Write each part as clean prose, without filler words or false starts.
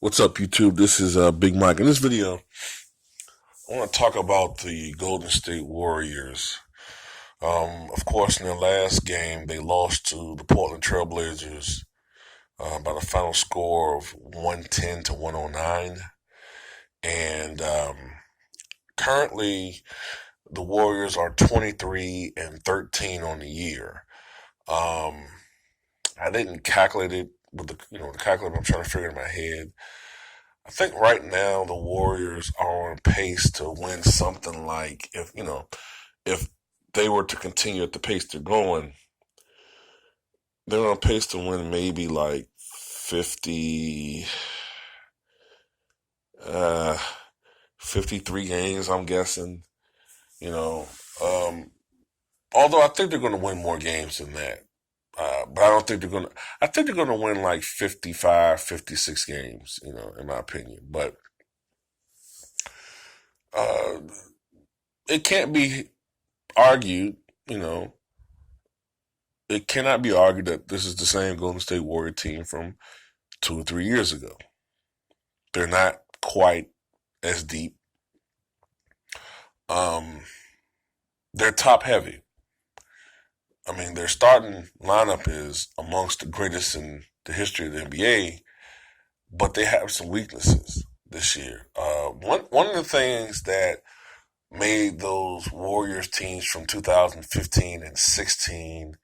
What's up, YouTube? This is Big Mike. In this video, I want to talk about the Golden State Warriors. Of course, in their last game, they lost to the Portland Trailblazers by the final score of 110 to 109. And currently, the Warriors are 23 and 13 on the year. I didn't calculate it with the calculator I'm trying to figure in my head. I think right now the Warriors are on pace to win something like if they were to continue at the pace they're going, they're on pace to win maybe like 50 uh 53 games, I'm guessing. You know, um although I think they're going to win more games than that. But I don't think they're going to I think they're going to win like 55, 56 games, in my opinion. But uh it can't be argued, you know, it cannot be argued that this is the same Golden State Warrior team from 2 or 3 years ago. They're not quite as deep. Um, they're top heavy. I mean, their starting lineup is amongst the greatest in the history of the NBA, but they have some weaknesses this year. One of the things that made those Warriors teams from 2015 and 16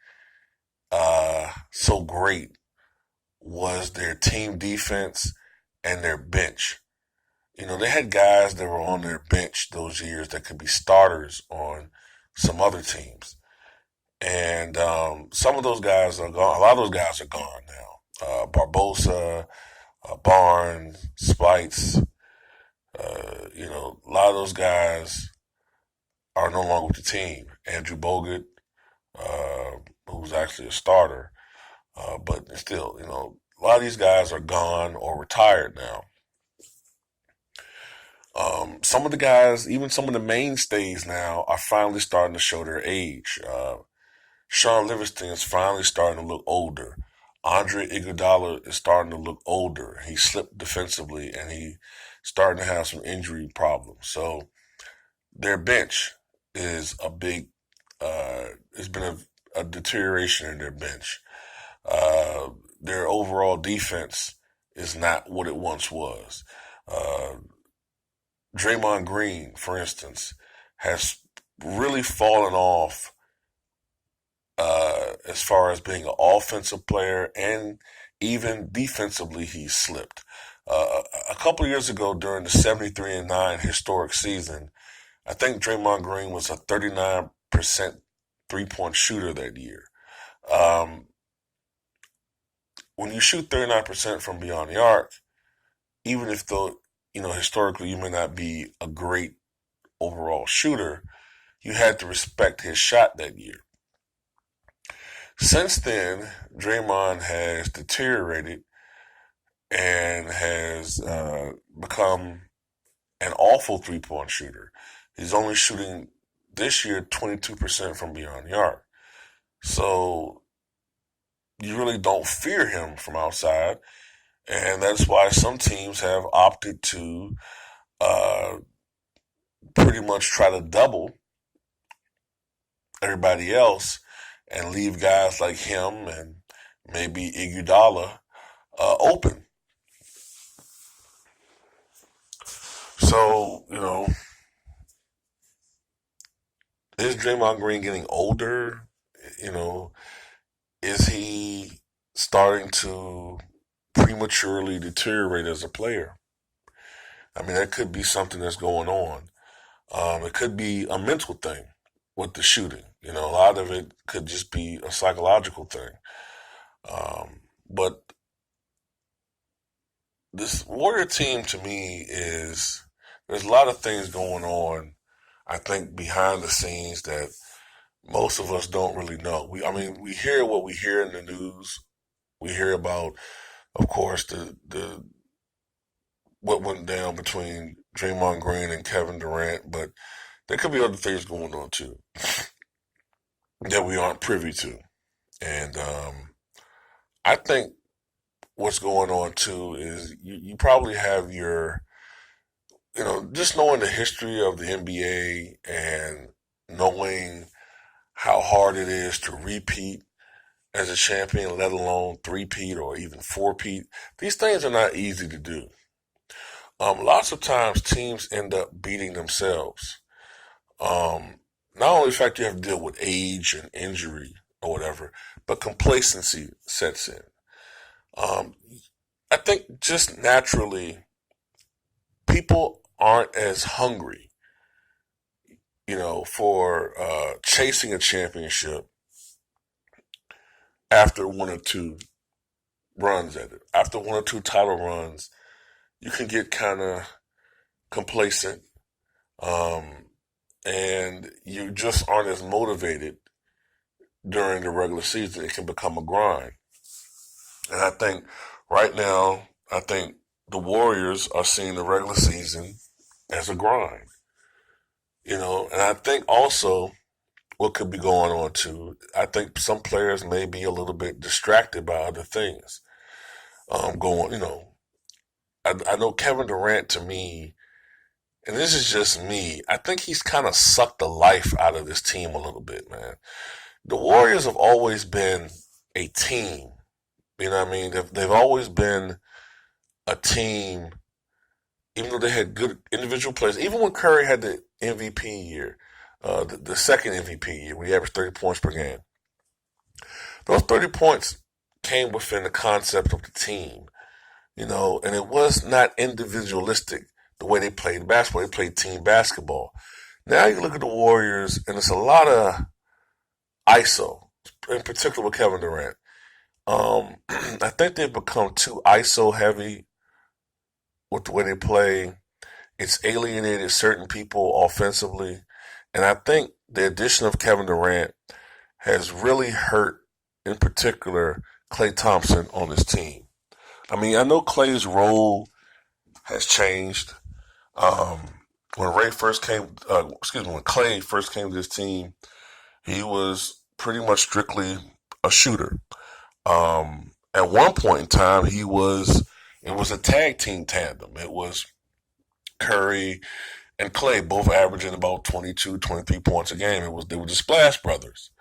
so great was their team defense and their bench. They had guys that were on their bench those years that could be starters on some other teams. And some of those guys are gone. A lot of those guys are gone now. Barbosa, Barnes, Spites, a lot of those guys are no longer with the team. Andrew Bogut, who's actually a starter. But still, a lot of these guys are gone or retired now. Some of the guys, even some of the mainstays now, are finally starting to show their age. Sean Livingston is finally starting to look older. Andre Iguodala is starting to look older. He slipped defensively, and he's starting to have some injury problems. So their bench is a big. It's been a deterioration in their bench. Their overall defense is not what it once was. Uh, Draymond Green, for instance, has really fallen off as far as being an offensive player, and even defensively he's slipped. A couple of years ago during the 73-9 historic season, I think Draymond Green was a 39% three-point shooter that year. Um, when you shoot 39% from beyond the arc, even if historically you may not be a great overall shooter, you had to respect his shot that year. Since then, Draymond has deteriorated and has become an awful three-point shooter. He's only shooting this year 22% from beyond the arc. So you really don't fear him from outside, and that's why some teams have opted to pretty much try to double everybody else and leave guys like him and maybe Iguodala open. So, is Draymond Green getting older? Is he starting to prematurely deteriorate as a player? I mean, that could be something that's going on. It could be a mental thing with the shooting. A lot of it could just be a psychological thing. But this Warrior team to me there's a lot of things going on, I think, behind the scenes that most of us don't really know. We hear what we hear in the news. We hear about, of course, the what went down between Draymond Green and Kevin Durant, but there could be other things going on too that we aren't privy to. And I think what's going on too is you probably have just knowing the history of the NBA and knowing how hard it is to repeat as a champion, let alone three-peat or even four-peat. These things are not easy to do. Lots of times teams end up beating themselves. Not only the fact you have to deal with age and injury or whatever, but complacency sets in. Um, I think just naturally, people aren't as hungry, for chasing a championship after one or two runs at it. After one or two title runs, you can get kind of complacent, um, and you just aren't as motivated during the regular season. It can become a grind. And I think right now, the Warriors are seeing the regular season as a grind, and I think also what could be going on too, I think some players may be a little bit distracted by other things. Going, I know Kevin Durant to me, and this is just me, I think he's kind of sucked the life out of this team a little bit, man. The Warriors have always been a team. You know what I mean? They've always been a team, even though they had good individual players. Even when Curry had the MVP year, the second MVP year, when he averaged 30 points per game, those 30 points came within the concept of the team, and it was not individualistic the way they played basketball. They played team basketball. Now you look at the Warriors, and it's a lot of ISO, in particular with Kevin Durant. I think they've become too ISO heavy with the way they play. It's alienated certain people offensively. And I think the addition of Kevin Durant has really hurt, in particular, Klay Thompson on this team. I mean, I know Klay's role has changed. Um, when Ray first came, when Klay first came to this team, he was pretty much strictly a shooter. At one point in time, it was a tag team tandem. It was Curry and Klay, both averaging about 22, 23 points a game. They were the Splash Brothers.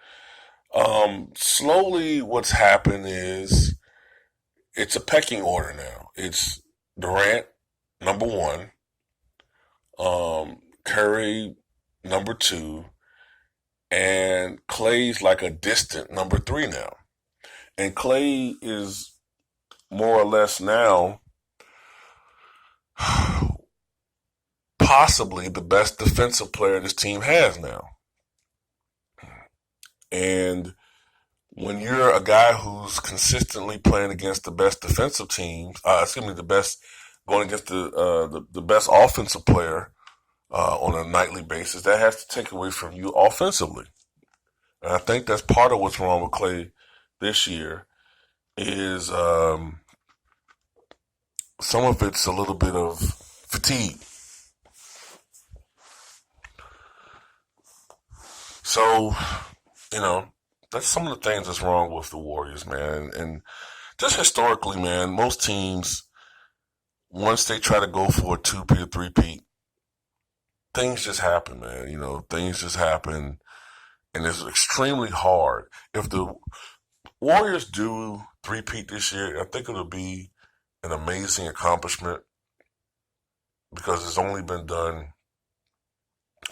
Slowly what's happened is it's a pecking order now. It's Durant, number one, Curry, number two, and Klay's like a distant number three now. And Klay is more or less now possibly the best defensive player this team has now. And when you're a guy who's consistently playing against the best defensive teams, the best going against the best offensive player on a nightly basis, that has to take away from you offensively. And I think that's part of what's wrong with Klay this year is some of it's a little bit of fatigue. So, that's some of the things that's wrong with the Warriors, man. And just historically, man, most teams, once they try to go for a two-peat or three-peat, things just happen, man. Things just happen, and it's extremely hard. If the Warriors do three-peat this year, I think it'll be an amazing accomplishment because it's only been done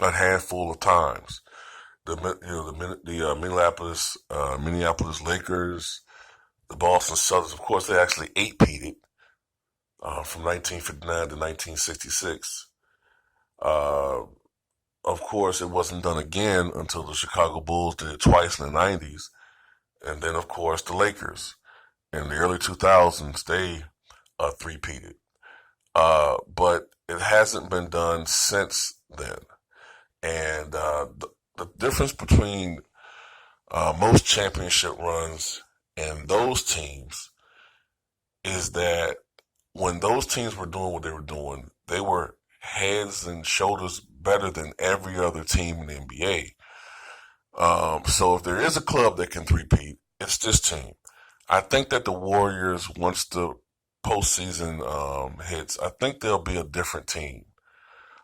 a handful of times. The Minneapolis Lakers, the Boston Celtics, of course, they actually eight-peated from 1959 to 1966. Of course, it wasn't done again until the Chicago Bulls did it twice in the 90s. And then, of course, the Lakers. In the early 2000s, they three-peated. But it hasn't been done since then. And the difference between most championship runs and those teams is that when those teams were doing what they were doing, they were heads and shoulders better than every other team in the NBA. So if there is a club that can three-peat, it's this team. I think that the Warriors, once the postseason hits, I think they'll be a different team.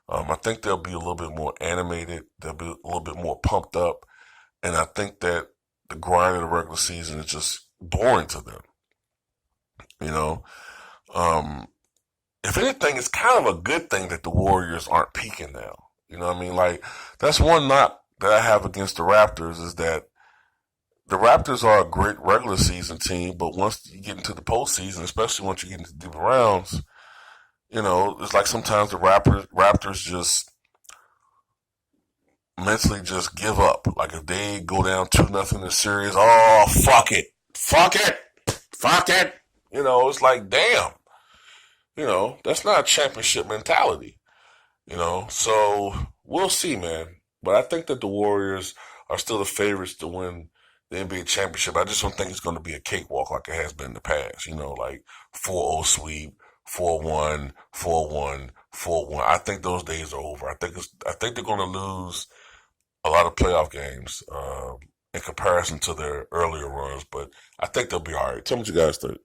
I think they'll be a little bit more animated. They'll be a little bit more pumped up. And I think that the grind of the regular season is just boring to them. You know, um, if anything, it's kind of a good thing that the Warriors aren't peaking now. You know what I mean? Like, that's one knock that I have against the Raptors is that the Raptors are a great regular season team, but once you get into the postseason, especially once you get into deeper rounds, it's like sometimes the Raptors just mentally just give up. Like if they go down 2-0 in the series, oh fuck it, fuck it, fuck it. It's like damn. That's not a championship mentality. So we'll see, man. But I think that the Warriors are still the favorites to win the NBA championship. I just don't think it's going to be a cakewalk like it has been in the past. Like 4-0 sweep, 4-1, 4-1, 4-1. I think those days are over. I think they're going to lose a lot of playoff games in comparison to their earlier runs, but I think they'll be all right. Tell me what you guys think.